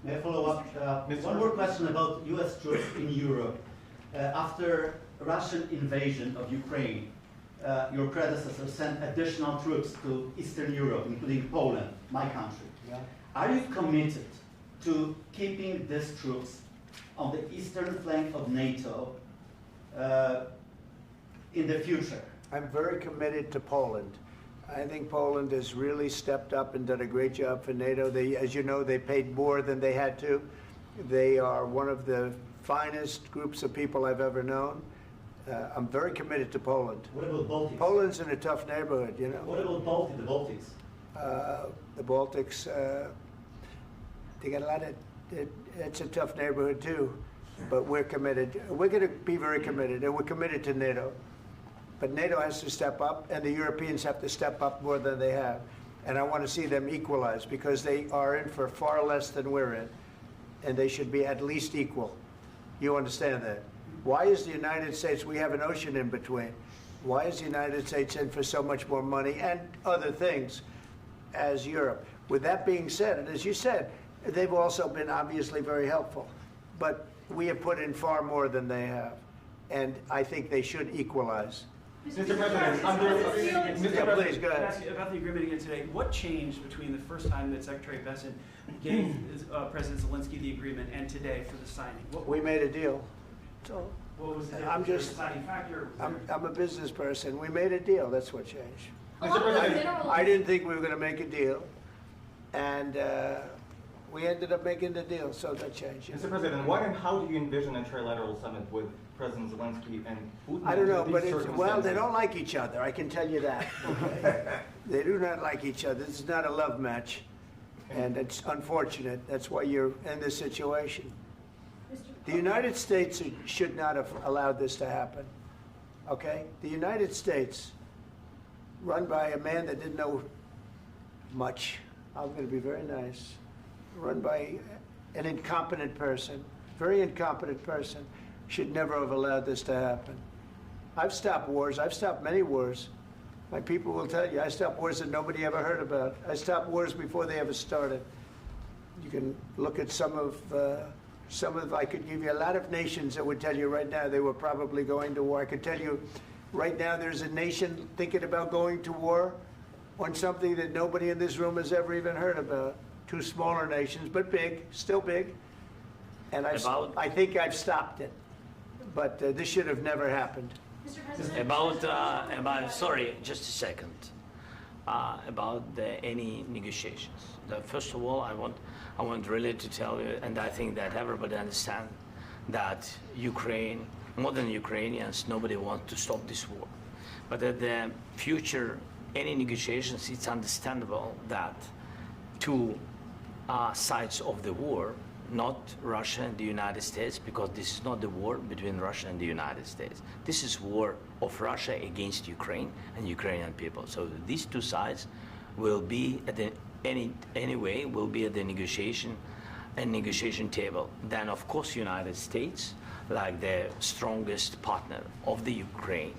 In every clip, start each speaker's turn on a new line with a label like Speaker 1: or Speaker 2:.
Speaker 1: May I follow up? One more question about U.S. troops in Europe. After Russian invasion of Ukraine, your predecessor sent additional troops to Eastern Europe, including Poland, my country.
Speaker 2: Yeah.
Speaker 1: Are you committed to keeping these troops on the eastern flank of NATO in the future?
Speaker 2: I'm very committed to Poland. I think Poland has really stepped up and done a great job for NATO. They, as you know, they paid more than they had to. They are one of the finest groups of people I've ever known. I'm very committed to Poland.
Speaker 1: What about Baltics?
Speaker 2: Poland's in a tough neighborhood, you know.
Speaker 1: What about the Baltics?
Speaker 2: The Baltics, they got a lot of, it's a tough neighborhood too, but we're committed. We're going to be very committed, and we're committed to NATO. But NATO has to step up, and the Europeans have to step up more than they have. And I want to see them equalize, because they are in for far less than we're in, and they should be at least equal. You understand that? Why is the United States, we have an ocean in between, why is the United States in for so much more money and other things as Europe? With that being said, and as you said, they've also been obviously very helpful, but we have put in far more than they have, and I think they should equalize.
Speaker 3: Mr. President,
Speaker 2: Please, go ahead.
Speaker 3: ask you about the agreement again today. What changed between the first time that Secretary Bessent gave President Zelenskiy the agreement and today for the signing?
Speaker 2: We made a deal. So
Speaker 3: What was the
Speaker 2: I'm
Speaker 3: difference?
Speaker 2: just-
Speaker 3: Was there a deciding factor?
Speaker 2: I'm a business person. We made a deal. That's what changed.
Speaker 4: Mr. President,
Speaker 2: I didn't think we were going to make a deal, and we ended up making the deal, so that changed.
Speaker 4: Mr. President, what and how do you envision a trilateral summit with President Zelensky and Putin?
Speaker 2: I don't know,
Speaker 4: under
Speaker 2: but
Speaker 4: these
Speaker 2: well, they
Speaker 4: circumstances?
Speaker 2: don't like each other. I can tell you that. Okay? They do not like each other. This is not a love match, and it's unfortunate. That's why you're in this situation. The United States should not have allowed this to happen. Okay? The United States, run by a man that didn't know much, I'm going to be very nice, run by an incompetent person, very incompetent person, should never have allowed this to happen. I've stopped wars. I've stopped many wars. My people will tell you, I stopped wars that nobody ever heard about. I stopped wars before they ever started. You can look at some of, I could give you a lot of nations that would tell you right now they were probably going to war. I could tell you right now there's a nation thinking about going to war on something that nobody in this room has ever even heard about. Two smaller nations, but big, still big. And I think I've stopped it. But this should have never happened.
Speaker 5: Mr. President, sorry, just a second. About any negotiations. First of all, I want really to tell you, and I think that everybody understands that Ukraine, more than Ukrainians, nobody wants to stop this war. But at the future, any negotiations, it's understandable that two sides of the war, not Russia and the United States, because this is not the war between Russia and the United States. This is war of Russia against Ukraine and Ukrainian people. So these two sides will be at the anyway will be at the negotiation table. Then of course United States, like the strongest partner of the Ukraine,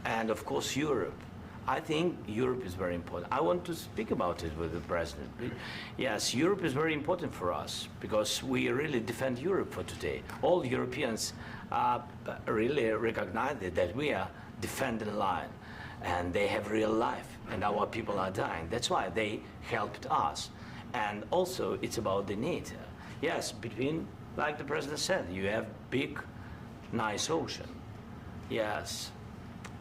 Speaker 5: and of course Europe. I think Europe is very important. I want to speak about it with the President. Yes, Europe is very important for us because we really defend Europe for today. All Europeans really recognize that we are defending the line and they have real life and our people are dying. That's why they helped us. And also it's about the NATO. Yes, between, like the President said, you have big, nice ocean. Yes,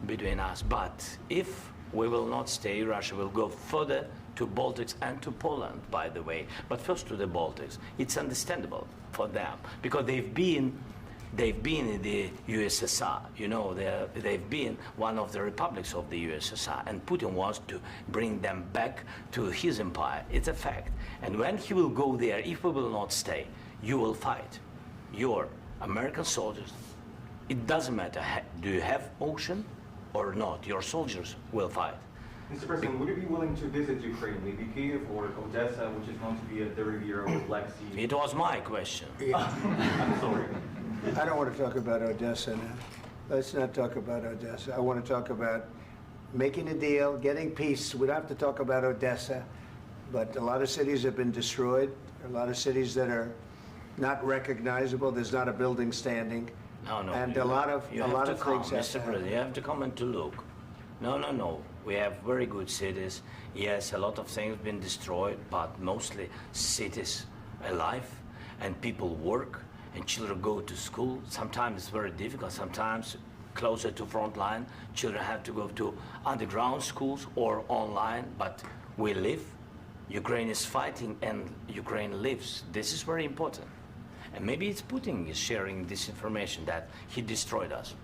Speaker 5: between us. But if we will not stay, Russia will go further to Baltics and to Poland, by the way. But first to the Baltics. It's understandable for them because they've been in the USSR. You know, they've been one of the republics of the USSR, and Putin wants to bring them back to his empire. It's a fact. And when he will go there, if we will not stay, you will fight. Your American soldiers, it doesn't matter, do you have ocean or not, your soldiers will fight.
Speaker 4: Mr. President, would you be willing to visit Ukraine, maybe Kyiv or Odessa, which is known to be at the Riviera or Black Sea?
Speaker 5: It was my question.
Speaker 4: I'm sorry.
Speaker 2: I don't want to talk about Odessa now. Let's not talk about Odessa. I want to talk about making a deal, getting peace. We don't have to talk about Odessa. But a lot of cities have been destroyed. A lot of cities that are not recognizable. There's not a building standing.
Speaker 5: No, no.
Speaker 2: And a lot of things have
Speaker 5: Mr. President, you have to come and to look. No. We have very good cities. Yes, a lot of things been destroyed, but mostly cities alive, and people work, and children go to school. Sometimes it's very difficult. Sometimes closer to front line, children have to go to underground schools or online, but we live. Ukraine is fighting and Ukraine lives. This is very important. And maybe it's Putin is sharing this information that he destroyed us.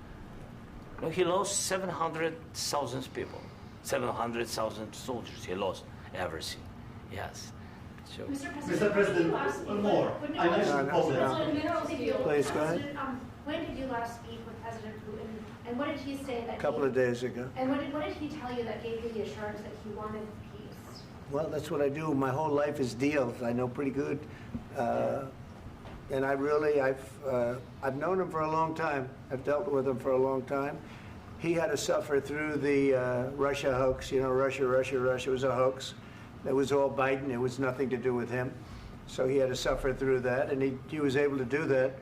Speaker 5: No, he lost 700,000 people, 700,000 soldiers. He lost everything. Yes. So.
Speaker 1: Mr. President, one more. I mentioned Poland.
Speaker 2: Please, go ahead.
Speaker 6: When did you last speak with President Putin, and what did he say that?
Speaker 2: A couple of days ago.
Speaker 6: And what did he tell you that gave you the assurance that he wanted peace?
Speaker 2: Well, that's what I do. My whole life is deals. I know pretty good, and I've known him for a long time. I've dealt with him for a long time. He had to suffer through the Russia hoax. You know, Russia was a hoax. It was all Biden. It was nothing to do with him. So he had to suffer through that, and he was able to do that.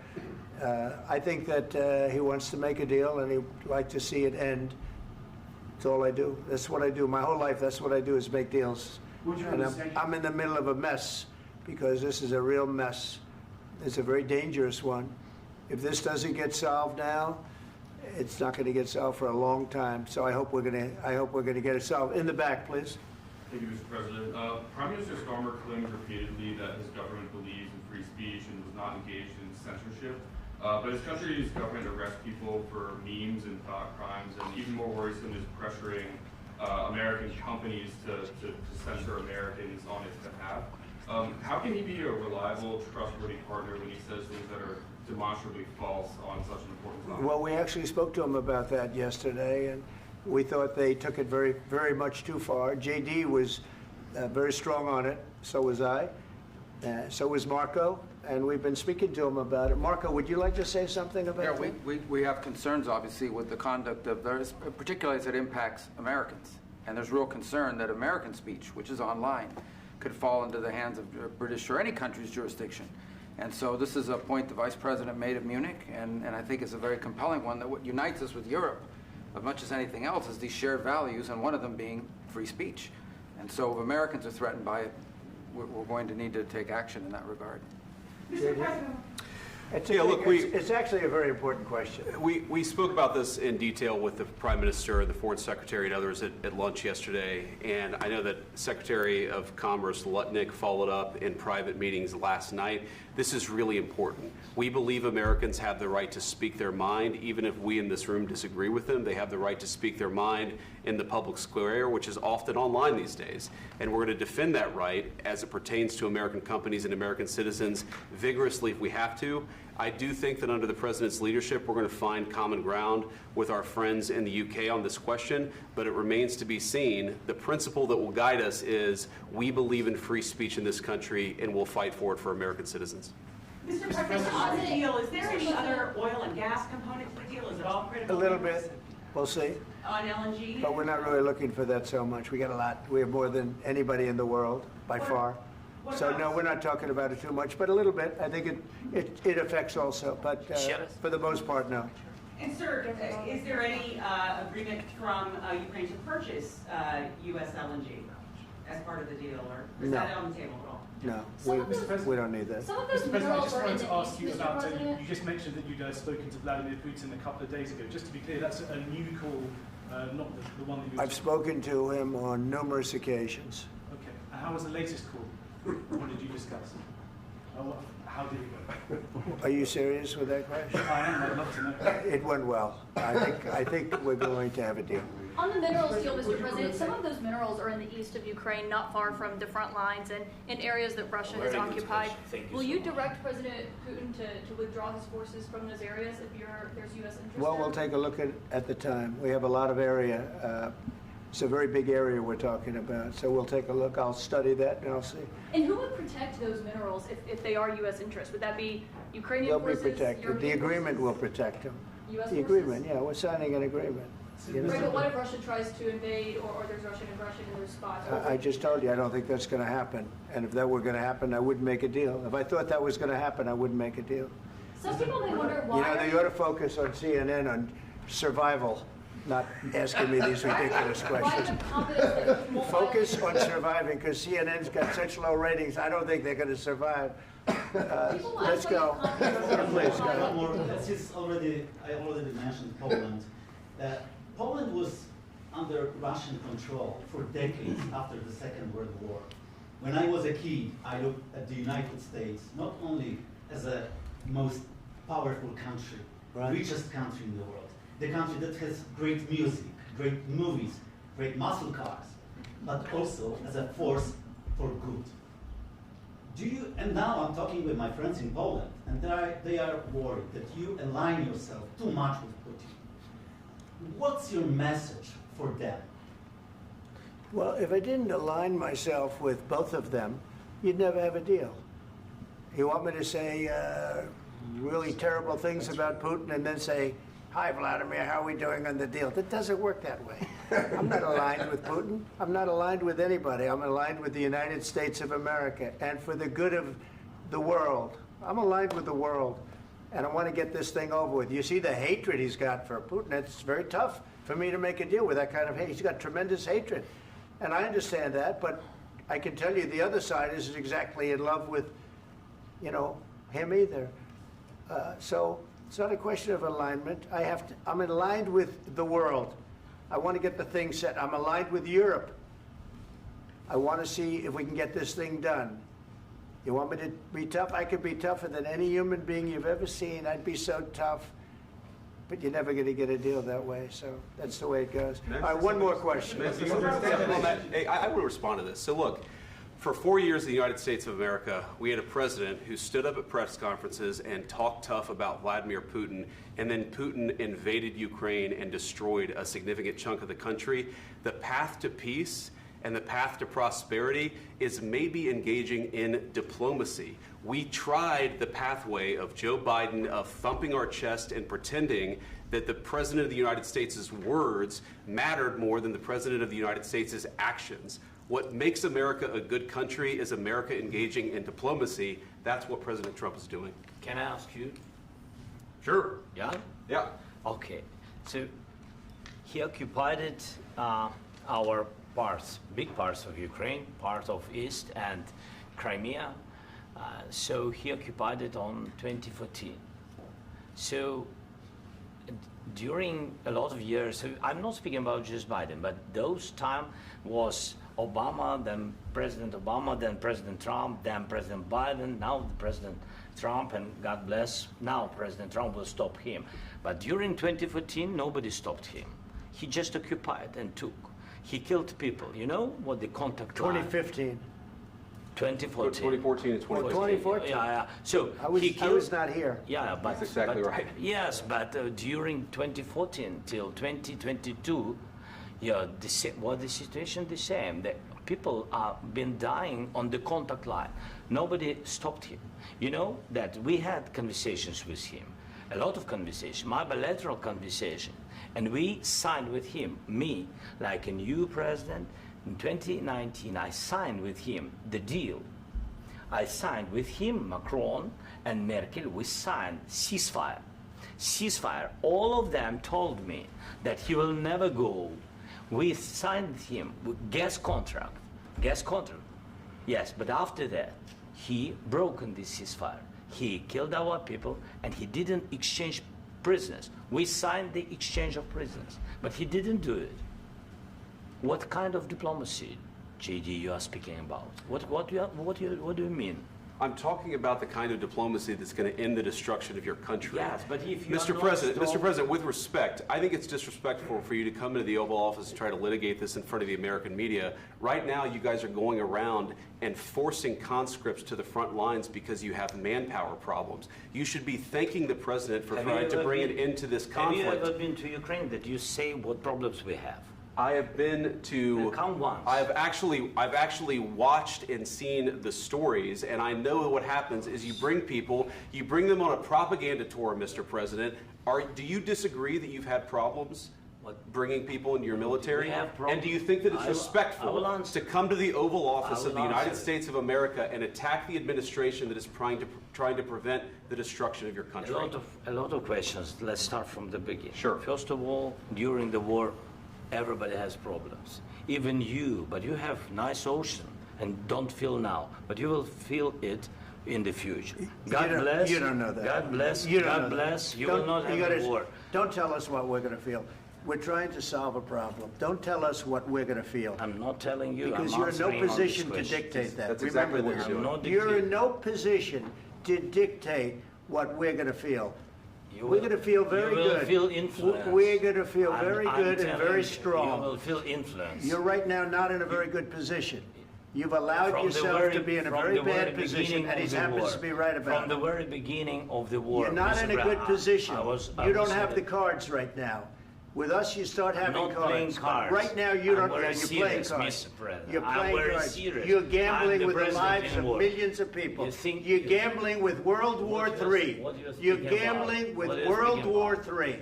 Speaker 2: I think that he wants to make a deal, and he'd like to see it end. That's all I do. That's what I do. My whole life, that's what I do, is make deals. And I'm in the middle of a mess, because this is a real mess. It's a very dangerous one. If this doesn't get solved now, it's not going to get solved for a long time. So I hope we're going to get it solved. In the back, please.
Speaker 7: Thank you, Mr. President. Prime Minister Starmer claimed repeatedly that his government believes in free speech and was not engaged in censorship. But his country's government arrests people for memes and thought crimes, and even more worrisome is pressuring American companies to censor Americans on its behalf. How can he be a reliable, trustworthy partner when he says things that are demonstrably false on such an important topic?
Speaker 2: Well, we actually spoke to him about that yesterday, and we thought they took it very, very much too far. JD was very strong on it. So was I. So was Marco. And we've been speaking to him about it. Marco, would you like to say something about that?
Speaker 8: Yeah, we have concerns, obviously, with the conduct of those, particularly as it impacts Americans. And there's real concern that American speech, which is online, could fall into the hands of British or any country's jurisdiction. And so this is a point the Vice President made at Munich, and I think it's a very compelling one, that what unites us with Europe, as much as anything else, is these shared values, and one of them being free speech. And so if Americans are threatened by it, we're going to need to take action in that regard.
Speaker 6: Mr. President.
Speaker 2: It's actually a very important question.
Speaker 9: We spoke about this in detail with the Prime Minister, the Foreign Secretary, and others at lunch yesterday. And I know that Secretary of Commerce Lutnick followed up in private meetings last night. This is really important. We believe Americans have the right to speak their mind, even if we in this room disagree with them. They have the right to speak their mind in the public square, which is often online these days. And we're going to defend that right as it pertains to American companies and American citizens vigorously if we have to. I do think that under the President's leadership, we're going to find common ground with our friends in the UK on this question, but it remains to be seen. The principle that will guide us is we believe in free speech in this country, and we'll fight for it for American citizens.
Speaker 10: Mr. President, on the deal, is there any other oil and gas component to the deal? Is it all critical?
Speaker 2: A little bit. We'll see.
Speaker 10: On LNG?
Speaker 2: But we're not really looking for that so much. We got a lot. We have more than anybody in the world, by far. So no, we're not talking about it too much, but a little bit. I think it affects also, but for the most part, no.
Speaker 10: And sir, is there any agreement from Ukraine to purchase U.S. LNG as part of the deal, or is that on the table at all?
Speaker 2: No, we don't need that.
Speaker 3: Mr. President, I just wanted to ask you about, you just mentioned that you'd spoken to Vladimir Putin a couple of days ago. Just to be clear, that's a new call, not the one that you...
Speaker 2: I've spoken to him on numerous occasions.
Speaker 3: Okay, and how was the latest call? What did you discuss? How did it go?
Speaker 2: Are you serious with that question?
Speaker 3: I am, I'd love to know.
Speaker 2: It went well. I think we're going to have a deal.
Speaker 11: On the minerals deal, Mr. President, some of those minerals are in the east of Ukraine, not far from the front lines and in areas that Russia has occupied. Will you direct President Putin to withdraw his forces from those areas if there's U.S. interest?
Speaker 2: Well, we'll take a look at the time. We have a lot of area. It's a very big area we're talking about, so we'll take a look. I'll study that and I'll see.
Speaker 11: And who would protect those minerals if they are U.S. interests? Would that be Ukrainian
Speaker 2: They'll
Speaker 11: forces?
Speaker 2: be protected. The agreement will protect them.
Speaker 11: U.S.
Speaker 2: The agreement, yeah, we're signing an agreement. You know?
Speaker 11: Right, but what if Russia tries to invade or there's Russian aggression in those spots?
Speaker 2: I just told you, I don't think that's going to happen. And if that were going to happen, I wouldn't make a deal. If I thought that was going to happen, I wouldn't make a deal.
Speaker 11: Some people may wonder why.
Speaker 2: You know, they ought to focus on CNN on survival, not asking me these ridiculous questions. Focus on surviving, because CNN's got such low ratings, I don't think they're going to survive. Let's go. Please, go.
Speaker 1: One more. Since I already mentioned Poland. Poland was under Russian control for decades after the Second World War. When I was a kid, I looked at the United States not only as a most powerful country, richest country in the world, the country that has great music, great movies, great muscle cars, but also as a force for good. And now I'm talking with my friends in Poland, and they are worried that you align yourself too much with Putin. What's your message for them?
Speaker 2: Well, if I didn't align myself with both of them, you'd never have a deal. You want me to say really terrible things about Putin and then say, "Hi, Vladimir, how are we doing on the deal?" That doesn't work that way. I'm not aligned with Putin. I'm not aligned with anybody. I'm aligned with the United States of America and for the good of the world. I'm aligned with the world, and I want to get this thing over with. You see the hatred he's got for Putin. It's very tough for me to make a deal with that kind of hate. He's got tremendous hatred, and I understand that, but I can tell you the other side isn't exactly in love with, you know, him either. So it's not a question of alignment. I'm aligned with the world. I want to get the thing set. I'm aligned with Europe. I want to see if we can get this thing done. You want me to be tough? I could be tougher than any human being you've ever seen. I'd be so tough. But you're never going to get a deal that way. So that's the way it goes. All right, one more question.
Speaker 9: I will respond to this. So look, for 4 years in the United States of America, we had a president who stood up at press conferences and talked tough about Vladimir Putin, and then Putin invaded Ukraine and destroyed a significant chunk of the country. The path to peace and the path to prosperity is maybe engaging in diplomacy. We tried the pathway of Joe Biden of thumping our chest and pretending that the President of the United States' words mattered more than the President of the United States' actions. What makes America a good country is America engaging in diplomacy. That's what President Trump is doing.
Speaker 5: Can I ask you?
Speaker 9: Sure.
Speaker 5: Yeah?
Speaker 9: Yeah.
Speaker 5: Okay. So he occupied our parts, big parts of Ukraine, part of East and Crimea. So he occupied it on 2014. So during a lot of years, so I'm not speaking about just Biden, but those time was Obama, then President Obama, then President Trump, then President Biden, now President Trump, and God bless, now President Trump will stop him. But during 2014, nobody stopped him. He just occupied and took. He killed people. You know what the contact
Speaker 2: 2015.
Speaker 5: 2014.
Speaker 9: 2014 and 2014.
Speaker 2: 2014.
Speaker 5: Yeah. So
Speaker 2: I was not here.
Speaker 5: Yeah, but
Speaker 9: that's exactly right.
Speaker 5: Yes, but during 2014 till 2022, yeah, the situation the same. The people are been dying on the contact line. Nobody stopped him. You know that we had conversations with him, a lot of conversation, my bilateral conversation, and we signed with him, me, like a new president. In 2019, I signed with him the deal. I signed with him, Macron and Merkel, we signed ceasefire. Ceasefire. All of them told me that he will never go. We signed with him with gas contract. Yes, but after that, he broken this ceasefire. He killed our people and he didn't exchange prisoners. We signed the exchange of prisoners, but he didn't do it. What kind of diplomacy, JD, you are speaking about? What do you mean?
Speaker 9: I'm talking about the kind of diplomacy that's going to end the destruction of your country.
Speaker 5: Yes, but if you
Speaker 9: Mr. President, with respect, I think it's disrespectful for you to come into the Oval Office and try to litigate this in front of the American media. Right now, you guys are going around and forcing conscripts to the front lines because you have manpower problems. You should be thanking the President for trying to bring an end to this conflict.
Speaker 5: Have you ever been to Ukraine that you say what problems we have?
Speaker 9: I have been to.
Speaker 5: Count once.
Speaker 9: I've actually watched and seen the stories, and I know what happens is you bring them on a propaganda tour, Mr. President. Do you disagree that you've had problems bringing people into your military?
Speaker 5: We have
Speaker 9: And do you think that it's
Speaker 5: I will
Speaker 9: respectful
Speaker 5: answer.
Speaker 9: to come to the Oval Office
Speaker 5: I
Speaker 9: of the
Speaker 5: will
Speaker 9: United
Speaker 5: answer.
Speaker 9: States of America and attack the administration that is trying to prevent the destruction of your country?
Speaker 5: A lot of questions. Let's start from the beginning.
Speaker 9: Sure.
Speaker 5: First of all, during the war, everybody has problems. Even you, but you have nice ocean and don't feel now, but you will feel it in the future. God bless.
Speaker 2: You don't know that.
Speaker 5: God bless.
Speaker 2: You don't know
Speaker 5: God
Speaker 2: that.
Speaker 5: bless. You
Speaker 2: Don't-
Speaker 5: will not have a war.
Speaker 2: Don't tell us what we're going to feel. We're trying to solve a problem. Don't tell us what we're going to feel.
Speaker 5: I'm not telling you.
Speaker 2: Because
Speaker 5: I'm
Speaker 2: you're in no
Speaker 5: answering on this
Speaker 2: position to
Speaker 5: question.
Speaker 2: dictate that.
Speaker 9: That's
Speaker 2: Remember
Speaker 9: exactly what
Speaker 2: this.
Speaker 9: you're doing.
Speaker 5: I'm not
Speaker 2: You're
Speaker 5: dictating.
Speaker 2: in no position to dictate what we're going to feel.
Speaker 5: You
Speaker 2: We're
Speaker 5: will-
Speaker 2: going to feel very
Speaker 5: you will
Speaker 2: good.
Speaker 5: feel influence.
Speaker 2: We're going to feel very
Speaker 5: I'm
Speaker 2: good and
Speaker 5: telling
Speaker 2: very
Speaker 5: you,
Speaker 2: strong.
Speaker 5: You will feel influence.
Speaker 2: You're right now not in a very good position. You've allowed
Speaker 5: From the
Speaker 2: yourself
Speaker 5: very-
Speaker 2: to be in a
Speaker 5: from
Speaker 2: very
Speaker 5: the very
Speaker 2: bad position,
Speaker 5: beginning
Speaker 2: and he
Speaker 5: of the
Speaker 2: happens
Speaker 5: war.
Speaker 2: to be right about
Speaker 5: From the
Speaker 2: it.
Speaker 5: very beginning of the war.
Speaker 2: You're not
Speaker 5: Mr.
Speaker 2: in a
Speaker 5: Brown,
Speaker 2: good position.
Speaker 5: I
Speaker 2: You
Speaker 5: was
Speaker 2: don't have the
Speaker 5: saying-
Speaker 2: cards right now. With us, you start having
Speaker 5: not
Speaker 2: cards.
Speaker 5: playing
Speaker 2: But
Speaker 5: cards.
Speaker 2: right now, you
Speaker 5: I'm
Speaker 2: don't.
Speaker 5: very
Speaker 2: You're playing
Speaker 5: serious,
Speaker 2: cards.
Speaker 5: Mr. President.
Speaker 2: You're
Speaker 5: I'm
Speaker 2: playing
Speaker 5: very
Speaker 2: cards.
Speaker 5: serious.
Speaker 2: You're
Speaker 5: I'm
Speaker 2: gambling
Speaker 5: the
Speaker 2: with the
Speaker 5: president
Speaker 2: lives
Speaker 5: in
Speaker 2: of
Speaker 5: war.
Speaker 2: millions of people.
Speaker 5: You think-
Speaker 2: You're gambling with World War
Speaker 5: What do you-
Speaker 2: III.
Speaker 5: what do you
Speaker 2: You're
Speaker 5: speak about?
Speaker 2: gambling with
Speaker 5: What do you
Speaker 2: World
Speaker 5: speak
Speaker 2: War
Speaker 5: about?
Speaker 2: III.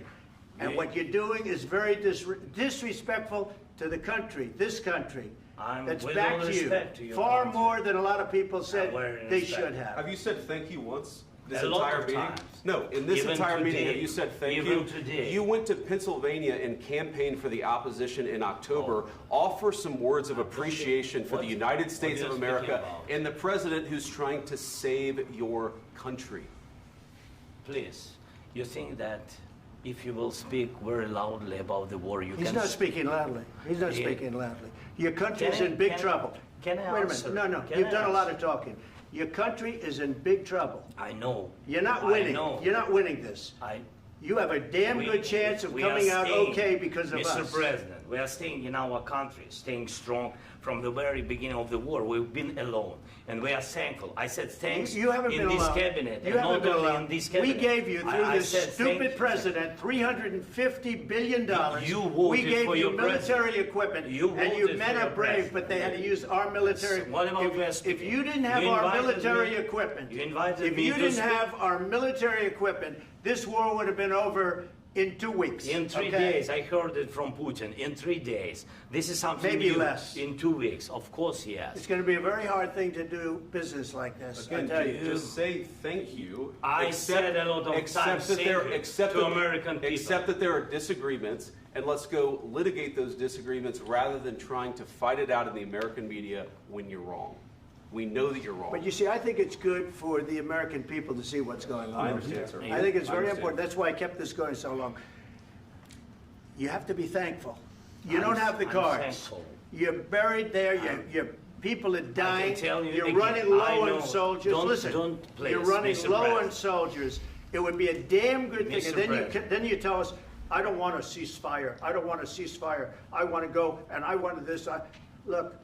Speaker 2: And
Speaker 5: You-
Speaker 2: what you're doing is very disrespectful to the country, this country.
Speaker 5: I'm
Speaker 2: That's
Speaker 5: with
Speaker 2: back
Speaker 5: all
Speaker 2: to you.
Speaker 5: respect to your
Speaker 2: Far
Speaker 5: country.
Speaker 2: more than a lot of people said
Speaker 5: very
Speaker 2: they
Speaker 5: respect.
Speaker 2: should have.
Speaker 9: Have you said thank you once? This
Speaker 5: A lot
Speaker 9: entire
Speaker 5: of
Speaker 9: meeting?
Speaker 5: times.
Speaker 9: No, in this
Speaker 5: Even
Speaker 9: entire meeting,
Speaker 5: today.
Speaker 9: have you said thank
Speaker 5: Even
Speaker 9: you?
Speaker 5: today.
Speaker 9: You went to Pennsylvania and campaigned for the opposition in October. Offer some words of appreciation for the United States
Speaker 5: are
Speaker 9: of
Speaker 5: you
Speaker 9: America
Speaker 5: speaking about?
Speaker 9: and the president who's trying to save your country.
Speaker 5: Please, you think that if you will speak very loudly about the war, you
Speaker 2: He's
Speaker 5: can...
Speaker 2: not speaking loudly. He's not
Speaker 5: Yeah.
Speaker 2: speaking loudly. Your country's
Speaker 5: Can I-
Speaker 2: in big
Speaker 5: can I-
Speaker 2: trouble.
Speaker 5: can I
Speaker 2: Wait a
Speaker 5: answer?
Speaker 2: minute. No,
Speaker 5: Can
Speaker 2: you've
Speaker 5: I
Speaker 2: done a lot
Speaker 5: answer?
Speaker 2: of talking. Your country is in big trouble.
Speaker 5: I know.
Speaker 2: You're not
Speaker 5: I
Speaker 2: winning.
Speaker 5: know.
Speaker 2: You're not winning this. You have a damn good chance of
Speaker 5: we are
Speaker 2: coming out
Speaker 5: staying,
Speaker 2: okay because of
Speaker 5: Mr.
Speaker 2: us.
Speaker 5: President, we are staying in our country, staying strong from the very beginning of the war. We've been alone, and we are thankful. I said thanks
Speaker 2: You haven't
Speaker 5: in
Speaker 2: been
Speaker 5: this
Speaker 2: alone.
Speaker 5: cabinet,
Speaker 2: You
Speaker 5: and
Speaker 2: haven't
Speaker 5: not
Speaker 2: been
Speaker 5: only
Speaker 2: alone.
Speaker 5: in this
Speaker 2: We
Speaker 5: cabinet.
Speaker 2: gave you, through
Speaker 5: I
Speaker 2: this
Speaker 5: said thank
Speaker 2: stupid
Speaker 5: you.
Speaker 2: president, $350 billion.
Speaker 5: You voted
Speaker 2: we gave
Speaker 5: for
Speaker 2: you
Speaker 5: your
Speaker 2: military
Speaker 5: president.
Speaker 2: equipment,
Speaker 5: You
Speaker 2: and you
Speaker 5: voted
Speaker 2: men
Speaker 5: for
Speaker 2: are
Speaker 5: your
Speaker 2: brave,
Speaker 5: president.
Speaker 2: but they had to use our military.
Speaker 5: What about you
Speaker 2: if
Speaker 5: speaking?
Speaker 2: you didn't have
Speaker 5: You
Speaker 2: our
Speaker 5: invited
Speaker 2: military
Speaker 5: me-
Speaker 2: equipment,
Speaker 5: you invited
Speaker 2: if
Speaker 5: me
Speaker 2: you
Speaker 5: to
Speaker 2: didn't
Speaker 5: speak.
Speaker 2: have our military equipment, this war would have been over in 2 weeks.
Speaker 5: In 3
Speaker 2: okay?
Speaker 5: days, I heard it from Putin. In 3 days, this is something
Speaker 2: Maybe
Speaker 5: new.
Speaker 2: less.
Speaker 5: In 2 weeks, of course, yes.
Speaker 2: It's going to be a very hard thing to do business like this. I
Speaker 9: Again,
Speaker 2: tell you.
Speaker 9: just say thank you.
Speaker 5: I said a lot of
Speaker 9: accept
Speaker 5: times
Speaker 9: that there,
Speaker 5: thank you
Speaker 9: accept
Speaker 5: to
Speaker 9: that-
Speaker 5: American people.
Speaker 9: Accept that there are disagreements, and let's go litigate those disagreements rather than trying to fight it out in the American media when you're wrong. We know that you're wrong.
Speaker 2: But you see, I think it's good for the American people to see what's going on.
Speaker 9: I understand, sir.
Speaker 2: I think it's
Speaker 9: I
Speaker 2: very
Speaker 9: understand.
Speaker 2: important. That's why I kept this going so long. You have to be thankful. You
Speaker 5: I'm-
Speaker 2: don't have the
Speaker 5: I'm
Speaker 2: cards.
Speaker 5: thankful.
Speaker 2: You're buried there. Your people are dying.
Speaker 5: tell you
Speaker 2: You're
Speaker 5: again,
Speaker 2: running
Speaker 5: I
Speaker 2: low
Speaker 5: know.
Speaker 2: on soldiers.
Speaker 5: Don't-
Speaker 2: Listen,
Speaker 5: don't please,
Speaker 2: you're running
Speaker 5: Mr.
Speaker 2: low on
Speaker 5: President.
Speaker 2: soldiers. It would be a damn good thing.
Speaker 5: Mr.
Speaker 2: And then
Speaker 5: President.
Speaker 2: then you tell us, I don't want a ceasefire. I don't want a ceasefire. I want to go and I want this. Look,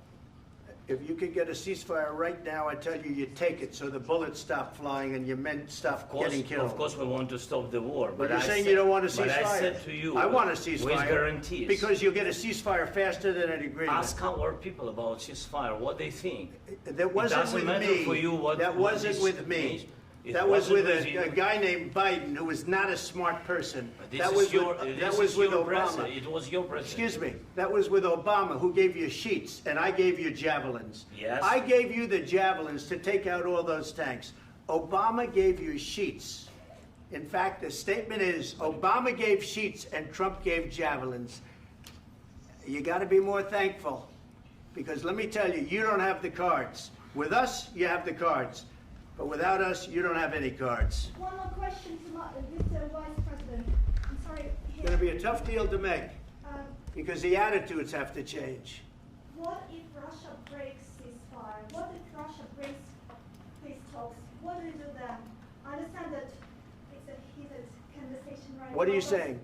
Speaker 2: if you could get a ceasefire right now, I tell you, you take it so the bullets stop flying and your men stop getting killed.
Speaker 5: Of course, we want to stop the war.
Speaker 2: But you're
Speaker 5: I
Speaker 2: saying
Speaker 5: said-
Speaker 2: you don't want a ceasefire.
Speaker 5: But I said to you,
Speaker 2: I want a
Speaker 5: with
Speaker 2: ceasefire.
Speaker 5: guarantees.
Speaker 2: Because you'll get a ceasefire faster than an agreement.
Speaker 5: Ask our people about ceasefire, what they think.
Speaker 2: That wasn't
Speaker 5: doesn't
Speaker 2: with
Speaker 5: matter
Speaker 2: me.
Speaker 5: for you what-
Speaker 2: that
Speaker 5: what
Speaker 2: wasn't
Speaker 5: this
Speaker 2: with me.
Speaker 5: means. It
Speaker 2: That was
Speaker 5: wasn't
Speaker 2: with
Speaker 5: with you.
Speaker 2: a guy named Biden who was not a smart person.
Speaker 5: But this
Speaker 2: That
Speaker 5: is
Speaker 2: was
Speaker 5: your,
Speaker 2: with,
Speaker 5: this
Speaker 2: that was
Speaker 5: is
Speaker 2: with
Speaker 5: your
Speaker 2: Obama.
Speaker 5: president. It was your president.
Speaker 2: Excuse me. That was with Obama, who gave you sheets, and I gave you javelins.
Speaker 5: Yes.
Speaker 2: I gave you the javelins to take out all those tanks. Obama gave you sheets. In fact, the statement is Obama gave sheets and Trump gave javelins. You got to be more thankful, because let me tell you, you don't have the cards. With us, you have the cards. But without us, you don't have any cards.
Speaker 6: One more question to Mr. Vice President. I'm sorry.
Speaker 2: It's going to be a tough deal to make,
Speaker 6: Um,
Speaker 2: because the attitudes have to change.
Speaker 6: what if Russia breaks ceasefire? What if Russia breaks peace talks? What do you do then? I understand that it's a heated conversation right now.
Speaker 2: What are you
Speaker 6: but
Speaker 2: saying?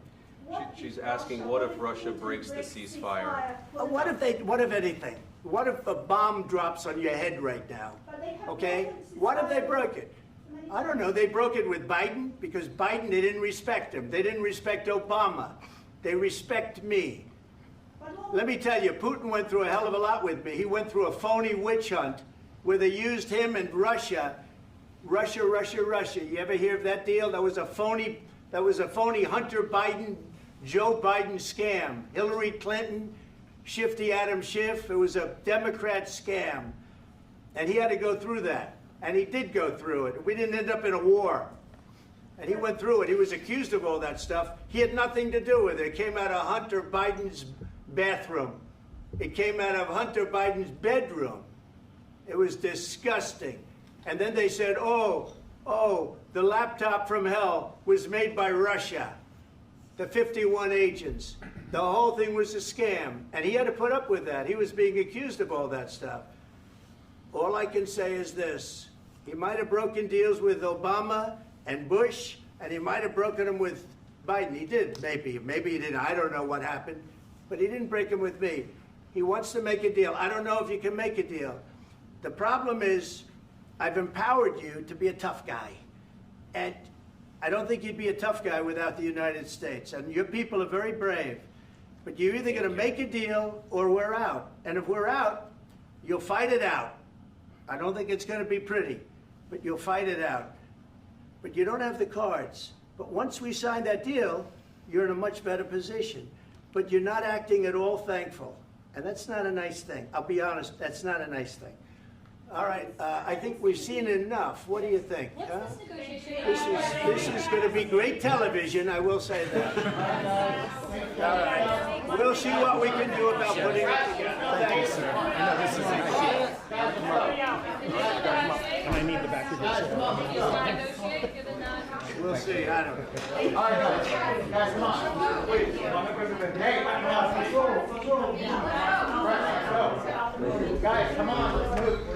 Speaker 6: what
Speaker 9: She's
Speaker 6: if
Speaker 9: asking, what if Russia breaks the ceasefire?
Speaker 2: What if anything? What if a bomb drops on your head right now?
Speaker 6: But they have
Speaker 2: Okay?
Speaker 6: broken
Speaker 2: What if they
Speaker 6: ceasefire
Speaker 2: broke it?
Speaker 6: many
Speaker 2: I don't
Speaker 6: times.
Speaker 2: know. They broke it with Biden because Biden, they didn't respect him. They didn't respect Obama. They respect me.
Speaker 6: But what
Speaker 2: Let me tell you, Putin went through a hell of a lot with me. He went through a phony witch hunt where they used him and Russia. Russia. You ever hear of that deal? That was a phony Hunter Biden Joe Biden scam. Hillary Clinton, Shifty Adam Schiff. It was a Democrat scam. And he had to go through that. And he did go through it. We didn't end up in a war. And he went through it. He was accused of all that stuff. He had nothing to do with it. It came out of Hunter Biden's bathroom. It came out of Hunter Biden's bedroom. It was disgusting. And then they said, oh, the laptop from hell was made by Russia. The 51 agents. The whole thing was a scam. And he had to put up with that. He was being accused of all that stuff. All I can say is this. He might have broken deals with Obama and Bush, and he might have broken them with Biden. He did, maybe. Maybe he didn't. I don't know what happened. But he didn't break them with me. He wants to make a deal. I don't know if you can make a deal. The problem is, I've empowered you to be a tough guy. And I don't think you'd be a tough guy without the United States. And your people are very brave. But you're either going to make a deal or we're out. And if we're out, you'll fight it out. I don't think it's going to be pretty, but you'll fight it out. But you don't have the cards. But once we sign that deal, you're in a much better position. But you're not acting at all thankful. And that's not a nice thing. I'll be honest, that's not a nice thing. All right, I think we've seen enough. What do you think? Huh? This is going to be great television, I will say that. All right. We'll see what we can do about putting it together. Thanks, sir.
Speaker 12: And I need the back of this.
Speaker 2: We'll see. I don't know.
Speaker 12: All right, guys, come on. Wait. Hey, guys, come on. Let's move.